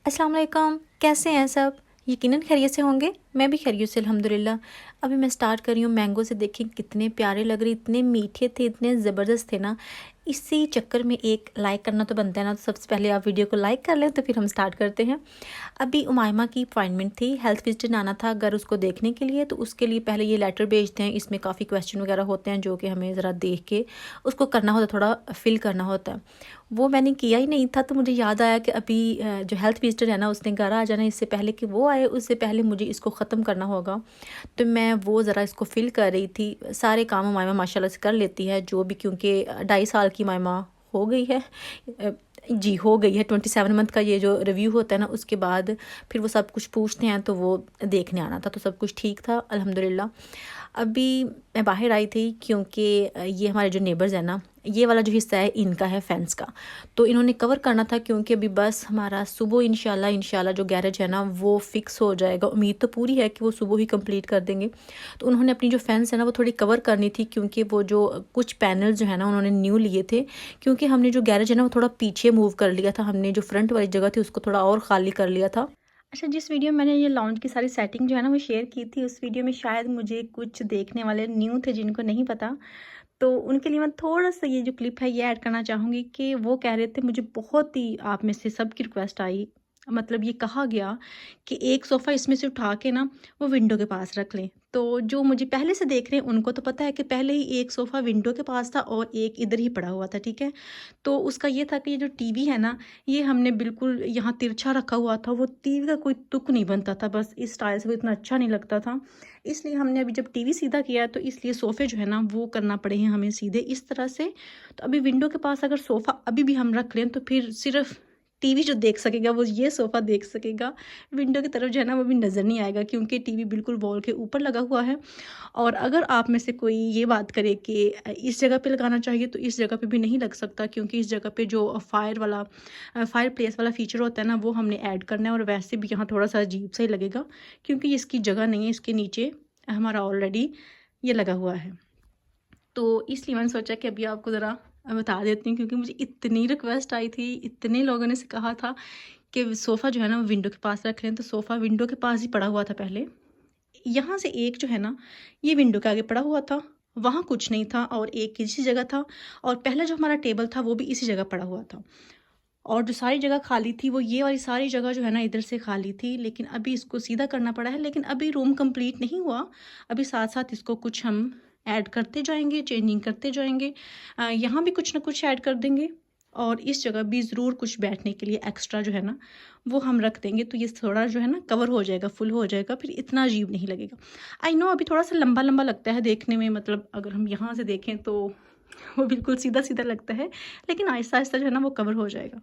अस्सलाम वालेकुम, कैसे हैं सब? यकीनन खैरियत से होंगे। मैं भी खैरियत से अल्हम्दुलिल्लाह। अभी मैं स्टार्ट कर रही हूँ मैंगो से। देखिए कितने प्यारे लग रहे, इतने मीठे थे, इतने ज़बरदस्त थे ना। इसी चक्कर में एक लाइक करना तो बनता है ना, तो सबसे पहले आप वीडियो को लाइक कर लें तो फिर हम स्टार्ट करते हैं। अभी उमायमा की अपॉइंटमेंट थी, हेल्थ विजिट आना था अगर उसको देखने के लिए, तो उसके लिए पहले ये लेटर भेजते हैं। इसमें काफ़ी क्वेश्चन वगैरह होते हैं जो कि हमें ज़रा देख के उसको करना होता है, थोड़ा फिल करना होता है। वो मैंने किया ही नहीं था, तो मुझे याद आया कि अभी जो हेल्थ विजिटर है ना उसने घर आ जाना, इससे पहले कि वो आए उससे पहले मुझे इसको ख़त्म करना होगा। तो मैं वो ज़रा इसको फिल कर रही थी। सारे काम मायमा माशाल्लाह से कर लेती है जो भी, क्योंकि 2.5 साल की मायमा हो गई है। अ, जी हो गई है। 27 मंथ का ये जो रिव्यू होता है ना, उसके बाद फिर वो सब कुछ पूछते हैं, तो वो देखने आना था। तो सब कुछ ठीक था अल्हम्दुलिल्लाह। अभी मैं बाहर आई थी क्योंकि ये हमारे जो नेबर्स हैं ना, ये वाला जो हिस्सा है इनका है फेंस का, तो इन्होंने कवर करना था। क्योंकि अभी बस हमारा सुबह इंशाल्लाह जो गैरेज है ना वो फिक्स हो जाएगा। उम्मीद तो पूरी है कि वो सुबह ही कंप्लीट कर देंगे। तो उन्होंने अपनी जो फेंस है ना वो थोड़ी कवर करनी थी, क्योंकि वो जो कुछ पैनल जो है ना उन्होंने न्यू लिए थे। क्योंकि हमने जो गैरेज है ना वो थोड़ा पीछे मूव कर लिया था, हमने जो फ्रंट वाली जगह थी उसको थोड़ा और खाली कर लिया था। अच्छा, जिस वीडियो में मैंने ये लॉन्च की सारी सेटिंग जो है ना वो शेयर की थी, उस वीडियो में शायद मुझे कुछ देखने वाले न्यू थे जिनको नहीं पता, तो उनके लिए मैं थोड़ा-सा ये जो क्लिप है ये ऐड करना चाहूँगी कि वो कह रहे थे, मुझे बहुत ही आप में से सबकी रिक्वेस्ट आई, मतलब ये कहा गया कि एक सोफ़ा इसमें से उठा के ना वो विंडो के पास रख लें। तो जो मुझे पहले से देख रहे हैं उनको तो पता है कि पहले ही एक सोफ़ा विंडो के पास था और एक इधर ही पड़ा हुआ था, ठीक है? तो उसका ये था कि ये जो टीवी है ना, ये हमने बिल्कुल यहाँ तिरछा रखा हुआ था। वो टीवी का कोई तुक नहीं बनता था, बस इस स्टाइल से वो इतना अच्छा नहीं लगता था। इसलिए हमने अभी जब टीवी सीधा किया है, तो इसलिए सोफ़े जो है ना वो करना पड़े हैं हमें सीधे इस तरह से। तो अभी विंडो के पास अगर सोफ़ा अभी भी हम रख लें, तो फिर सिर्फ़ टीवी जो देख सकेगा वो ये सोफ़ा देख सकेगा। विंडो की तरफ जो है ना वो भी नज़र नहीं आएगा, क्योंकि टीवी बिल्कुल वॉल के ऊपर लगा हुआ है। और अगर आप में से कोई ये बात करे कि इस जगह पे लगाना चाहिए, तो इस जगह पे भी नहीं लग सकता, क्योंकि इस जगह पे जो फायर प्लेस वाला फ़ीचर होता है ना वो हमने ऐड करना है। और वैसे भी यहाँ थोड़ा-सा अजीब सा ही लगेगा, क्योंकि इसकी जगह नहीं है, इसके नीचे हमारा ऑलरेडी ये लगा हुआ है। तो इसलिए मैंने सोचा कि अभी आपको ज़रा बता देती हूँ, क्योंकि मुझे इतनी रिक्वेस्ट आई थी, इतने लोगों ने से कहा था कि सोफ़ा जो है ना वो विंडो के पास रख लें। तो सोफ़ा विंडो के पास ही पड़ा हुआ था पहले। यहाँ से एक जो है ना ये विंडो के आगे पड़ा हुआ था, वहाँ कुछ नहीं था, और एक इसी जगह था। और पहला जो हमारा टेबल था वो भी इसी जगह पड़ा हुआ था। और जो सारी जगह खाली थी वो ये वाली सारी जगह जो है ना इधर से खाली थी। लेकिन अभी इसको सीधा करना पड़ा है, लेकिन अभी रूम कंप्लीट नहीं हुआ। अभी साथ-साथ इसको कुछ हम ऐड करते जाएँगे, चेंजिंग करते जाएँगे। यहाँ भी कुछ ना कुछ ऐड कर देंगे, और इस जगह भी ज़रूर कुछ बैठने के लिए एक्स्ट्रा जो है ना वो हम रख देंगे। तो ये थोड़ा जो है ना कवर हो जाएगा, फुल हो जाएगा, फिर इतना अजीब नहीं लगेगा। आई नो अभी थोड़ा-सा लंबा-लंबा लगता है देखने में, मतलब अगर हम यहाँ से देखें तो वो बिल्कुल सीधा-सीधा लगता है, लेकिन आहिस्ता-आहिस्ता जो है ना वो कवर हो जाएगा।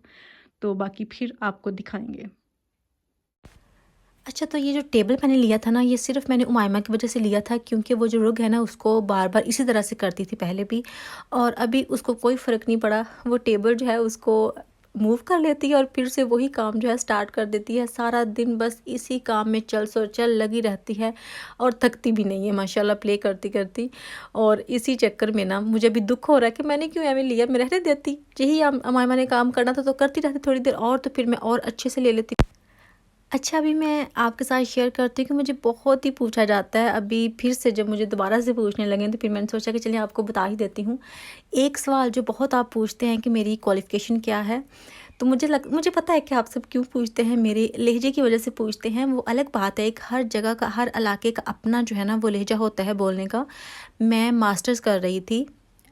तो बाकी फिर आपको दिखाएँगे। अच्छा, तो ये जो टेबल मैंने लिया था ना, ये सिर्फ़ मैंने उमाइमा की वज़ह से लिया था, क्योंकि वो जो रुग है ना उसको बार-बार इसी तरह से करती थी पहले भी, और अभी उसको कोई फ़र्क नहीं पड़ा। वो टेबल जो है उसको मूव कर लेती है और फिर से वही काम जो है स्टार्ट कर देती है। सारा दिन बस इसी काम में चल सो चल लगी रहती है, और थकती भी नहीं है माशाल्लाह प्ले करती-करती। और इसी चक्कर में ना मुझे अभी दुःख हो रहा है कि मैंने क्यों एवे लिया, मैं रहने देती। यही उमाइमा ने काम करना था तो करती रहती थोड़ी देर और, तो फिर मैं और अच्छे से ले लेती। अच्छा, अभी मैं आपके साथ शेयर करती हूँ कि मुझे बहुत ही पूछा जाता है। अभी फिर से जब मुझे दोबारा से पूछने लगे, तो फिर मैंने सोचा कि चलिए आपको बता ही देती हूँ। एक सवाल जो बहुत आप पूछते हैं कि मेरी क्वालिफ़िकेशन क्या है? तो मुझे पता है कि आप सब क्यों पूछते हैं, मेरे लहजे की वज़ह से पूछते हैं। वो अलग बात है, एक हर जगह का, हर इलाके का अपना जो है ना वो लहजा होता है बोलने का। मैं मास्टर्स कर रही थी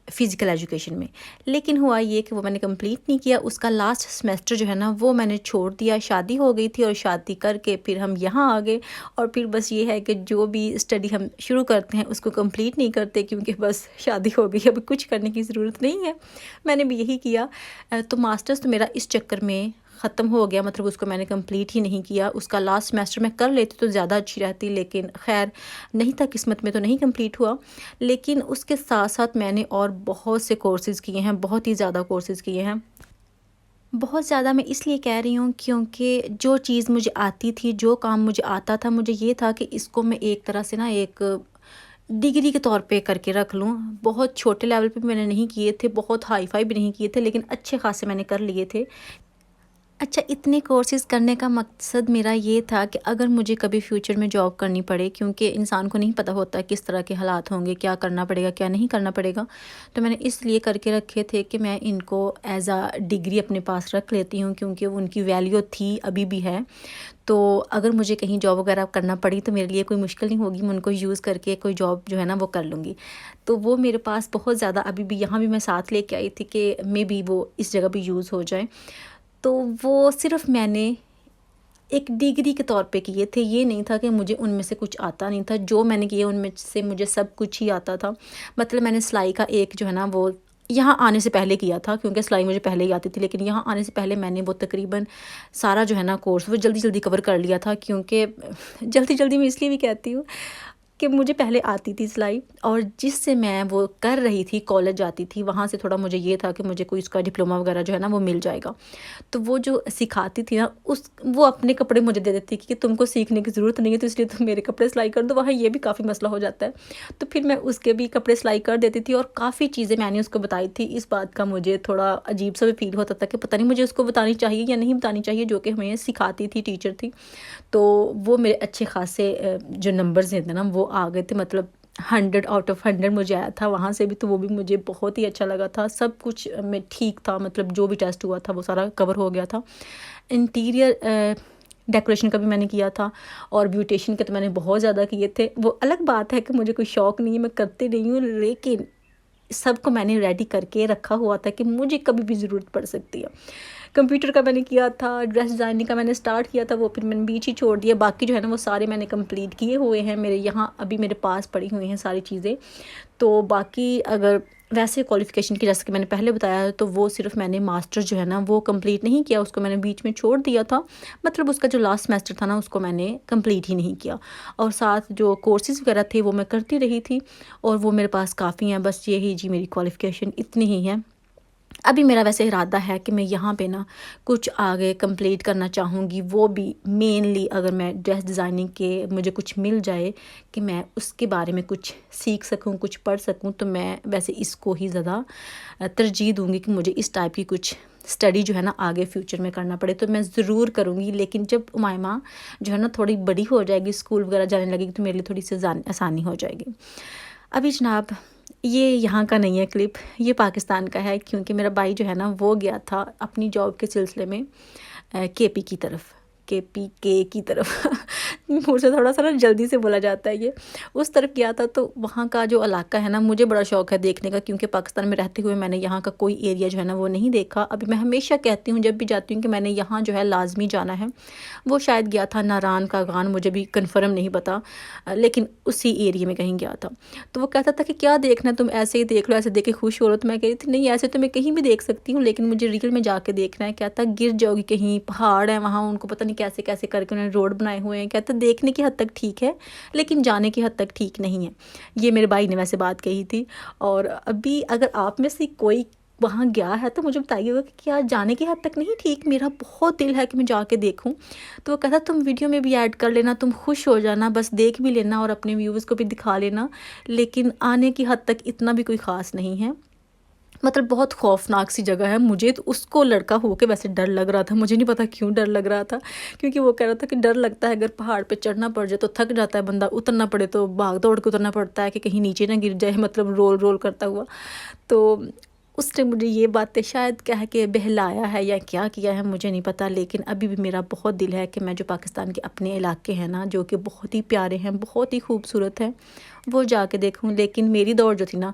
फ़िज़िकल एजुकेशन में, लेकिन हुआ ये कि वो मैंने कंप्लीट नहीं किया। उसका लास्ट सेमेस्टर जो है ना वो मैंने छोड़ दिया। शादी हो गई थी, और शादी करके फिर हम यहाँ आ गए। और फिर बस ये है कि जो भी स्टडी हम शुरू करते हैं उसको कंप्लीट नहीं करते, क्योंकि बस शादी हो गई, अभी कुछ करने की ज़रूरत नहीं है। मैंने भी यही किया। तो मास्टर्स तो मेरा इस चक्कर में ख़त्म हो गया, मतलब उसको मैंने कंप्लीट ही नहीं किया। उसका लास्ट सेमेस्टर मैं कर लेती तो ज़्यादा अच्छी रहती, लेकिन खैर नहीं था किस्मत में, तो नहीं कंप्लीट हुआ। लेकिन उसके साथ-साथ मैंने और बहुत से कोर्सेज़ किए हैं, बहुत ही ज़्यादा कोर्सेज़ किए हैं। बहुत ज़्यादा मैं इसलिए कह रही हूँ क्योंकि जो चीज़ मुझे आती थी, जो काम मुझे आता था, मुझे ये था कि इसको मैं एक तरह से ना एक डिग्री के तौर पे करके रख लूँ। बहुत छोटे लेवल पे मैंने नहीं किए थे, बहुत हाई-फ़ाई भी नहीं किए थे, लेकिन अच्छे ख़ासे मैंने कर लिए थे। अच्छा, इतने कोर्सेज़ करने का मकसद मेरा ये था कि अगर मुझे कभी फ्यूचर में जॉब करनी पड़े, क्योंकि इंसान को नहीं पता होता किस तरह के हालात होंगे, क्या करना पड़ेगा, क्या नहीं करना पड़ेगा। तो मैंने इसलिए करके रखे थे कि मैं इनको एज़ अ डिग्री अपने पास रख लेती हूँ, क्योंकि उनकी वैल्यू थी, अभी भी है। तो अगर मुझे कहीं जॉब वगैरह करना पड़ी तो मेरे लिए कोई मुश्किल नहीं होगी, मैं उनको यूज़ करके कोई जॉब जो है ना वो कर लूँगी। तो वो मेरे पास बहुत ज़्यादा अभी भी यहाँ भी मैं साथ लेके आई थी कि मे बी वो इस जगह भी यूज़ हो जाए। तो वो सिर्फ़ मैंने एक डिग्री के तौर पे किए थे, ये नहीं था कि मुझे उनमें से कुछ आता नहीं था। जो मैंने किए उनमें से मुझे सब कुछ ही आता था। मतलब मैंने सिलाई का एक जो है ना वो यहाँ आने से पहले किया था, क्योंकि सिलाई मुझे पहले ही आती थी, लेकिन यहाँ आने से पहले मैंने वो तकरीबन सारा जो है ना कोर्स वो जल्दी-जल्दी कवर कर लिया था। क्योंकि जल्दी-जल्दी मैं इसलिए भी कहती हूँ कि मुझे पहले आती थी सिलाई, और जिससे मैं वो कर रही थी, कॉलेज जाती थी, वहाँ से थोड़ा मुझे ये था कि मुझे कोई उसका डिप्लोमा वगैरह जो है ना वो मिल जाएगा। तो वो जो सिखाती थी ना, उस वो अपने कपड़े मुझे दे देती कि तुमको सीखने की ज़रूरत नहीं है, तो इसलिए तुम मेरे कपड़े सिलाई कर दो। वहाँ ये भी काफ़ी मसला हो जाता है। तो फिर मैं उसके भी कपड़े सिलाई कर देती थी, और काफ़ी चीज़ें मैंने उसको बताई थी। इस बात का मुझे थोड़ा अजीब सा भी फ़ील होता था कि पता नहीं मुझे उसको बतानी चाहिए या नहीं बतानी चाहिए, जो कि हमें सिखाती थी, टीचर थी। तो वो मेरे अच्छे ख़ासे जो नंबर्स हैं ना वो आ गए थे, मतलब 100 आउट ऑफ 100 मुझे आया था वहाँ से भी। तो वो भी मुझे बहुत ही अच्छा लगा था। सब कुछ में ठीक था, मतलब जो भी टेस्ट हुआ था वो सारा कवर हो गया था। इंटीरियर डेकोरेशन का भी मैंने किया था, और ब्यूटिशियन के तो मैंने बहुत ज़्यादा किए थे। वो अलग बात है कि मुझे कोई शौक़ नहीं है, मैं करती नहीं हूँ, लेकिन सबको मैंने रेडी करके रखा हुआ था कि मुझे कभी भी ज़रूरत पड़ सकती है। कंप्यूटर का मैंने किया था, ड्रेस डिज़ाइनिंग का मैंने स्टार्ट किया था, वो फिर मैंने बीच ही छोड़ दिया। बाकी जो है ना वो सारे मैंने कंप्लीट किए हुए हैं, मेरे यहाँ अभी मेरे पास पड़ी हुई हैं सारी चीज़ें। तो बाकी अगर वैसे क्वालिफ़िकेशन की, जैसे कि मैंने पहले बताया, तो वो सिर्फ़ मैंने मास्टर जो है ना वो कंप्लीट नहीं किया, उसको मैंने बीच में छोड़ दिया था। मतलब उसका जो लास्ट सेमेस्टर था ना उसको मैंने कंप्लीट ही नहीं किया, और साथ जो कोर्सेज़ वगैरह थे वो मैं करती रही थी, और वो मेरे पास काफ़ी हैं। बस यही जी मेरी क्वालिफ़िकेशन इतनी ही है। अभी मेरा वैसे इरादा है कि मैं यहाँ पे ना कुछ आगे कंप्लीट करना चाहूँगी, वो भी मेनली अगर मैं ड्रेस डिज़ाइनिंग के मुझे कुछ मिल जाए कि मैं उसके बारे में कुछ सीख सकूँ, कुछ पढ़ सकूँ, तो मैं वैसे इसको ही ज़्यादा तरजीह दूँगी कि मुझे इस टाइप की कुछ स्टडी जो है ना आगे फ्यूचर में करना पड़े तो मैं ज़रूर करूँगी। लेकिन जब उमाइमा जो है ना थोड़ी बड़ी हो जाएगी, स्कूल वगैरह जाने लगेगी, तो मेरे लिए थोड़ी सी आसानी हो जाएगी। अभी जनाब ये यहाँ का नहीं है क्लिप, ये पाकिस्तान का है, क्योंकि मेरा भाई जो है ना वो गया था अपनी जॉब के सिलसिले में केपी की तरफ, केपी के की तरफ मुझे थोड़ा सा ना जल्दी से बोला जाता है ये, उस तरफ गया था। तो वहाँ का जो इलाका है ना मुझे बड़ा शौक़ है देखने का, क्योंकि पाकिस्तान में रहते हुए मैंने यहाँ का कोई एरिया जो है ना वो नहीं देखा। अभी मैं हमेशा कहती हूँ जब भी जाती हूँ कि मैंने यहाँ जो है लाजमी जाना है। वो शायद गया था नारान का गान, मुझे भी कन्फर्म नहीं पता, लेकिन उसी एरिया में कहीं गया था। तो वो कहता था कि क्या देखना है, तुम ऐसे ही देख लो, ऐसे देख के खुश हो लो। तो मैं कह रही थी नहीं, ऐसे तो मैं कहीं भी देख सकती हूँ, लेकिन मुझे रियल में जाके देखना है। कहता गिर जाओगी कहीं, पहाड़ है वहाँ, उनको पता नहीं कैसे कैसे करके उन्होंने रोड बनाए हुए हैं। कहता देखने की हद तक ठीक है, लेकिन जाने की हद तक ठीक नहीं है। ये मेरे भाई ने वैसे बात कही थी। और अभी अगर आप में से कोई वहाँ गया है तो मुझे बताइएगा कि क्या जाने की हद तक नहीं ठीक, मेरा बहुत दिल है कि मैं जाके देखूं। तो वो कहता तुम वीडियो में भी ऐड कर लेना, तुम खुश हो जाना, बस देख भी लेना और अपने व्यूवर्स को भी दिखा लेना, लेकिन आने की हद तक इतना भी कोई ख़ास नहीं है। मतलब बहुत खौफनाक सी जगह है। मुझे तो उसको लड़का हो के वैसे डर लग रहा था, मुझे नहीं पता क्यों डर लग रहा था, क्योंकि वो कह रहा था कि डर लगता है अगर पहाड़ पे चढ़ना पड़ जाए तो थक जाता है बंदा, उतरना पड़े तो भाग दौड़ के उतरना पड़ता है कि कहीं नीचे ना गिर जाए, मतलब रोल रोल करता हुआ। तो उसने मुझे ये बातें शायद कह के बहलाया है या क्या किया है मुझे नहीं पता, लेकिन अभी भी मेरा बहुत दिल है कि मैं जो पाकिस्तान के अपने इलाके हैं ना जो कि बहुत ही प्यारे हैं, बहुत ही खूबसूरत हैं, वो जाके देखूं। लेकिन मेरी दौड़ जो थी ना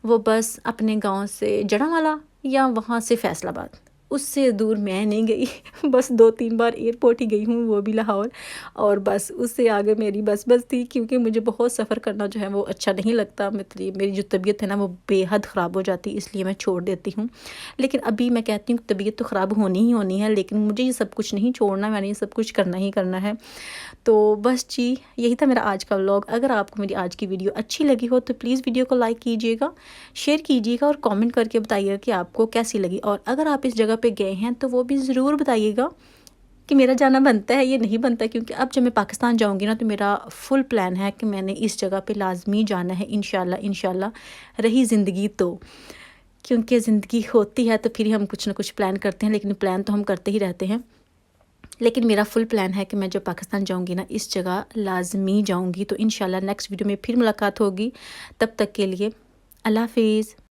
वो बस अपने गांव से जड़ांवाला या वहाँ से फैसलाबाद, उससे दूर मैं नहीं गई बस 2-3 बार एयरपोर्ट ही गई हूँ, वो भी लाहौर, और बस उससे आगे मेरी बस थी, क्योंकि मुझे बहुत सफ़र करना जो है वो अच्छा नहीं लगता। मतलब मेरी जो तबीयत है ना वो बेहद ख़राब हो जाती, इसलिए मैं छोड़ देती हूँ। लेकिन अभी मैं कहती हूँ तबीयत तो ख़राब होनी ही होनी है, लेकिन मुझे ये सब कुछ नहीं छोड़ना, मैंने ये सब कुछ करना ही करना है। तो बस जी यही था मेरा आज का व्लॉग। अगर आपको मेरी आज की वीडियो अच्छी लगी हो तो प्लीज़ वीडियो को लाइक कीजिएगा, शेयर कीजिएगा और कमेंट करके बताइएगा कि आपको कैसी लगी। और अगर आप इस जगह पे गए हैं तो वो भी ज़रूर बताइएगा कि मेरा जाना बनता है, ये नहीं बनता, क्योंकि अब जब मैं पाकिस्तान जाऊंगी ना तो मेरा फुल प्लान है कि मैंने इस जगह पे लाजमी जाना है इंशाल्लाह इंशाल्लाह, रही ज़िंदगी तो। क्योंकि ज़िंदगी होती है तो फिर हम कुछ ना कुछ प्लान करते हैं, लेकिन प्लान तो हम करते ही रहते हैं। लेकिन मेरा फुल प्लान है कि मैं जब पाकिस्तान जाऊंगी ना, इस जगह लाजमी जाऊंगी। तो इंशाल्लाह नेक्स्ट वीडियो में फिर मुलाकात होगी। तब तक के लिए अल्लाह हाफिज़।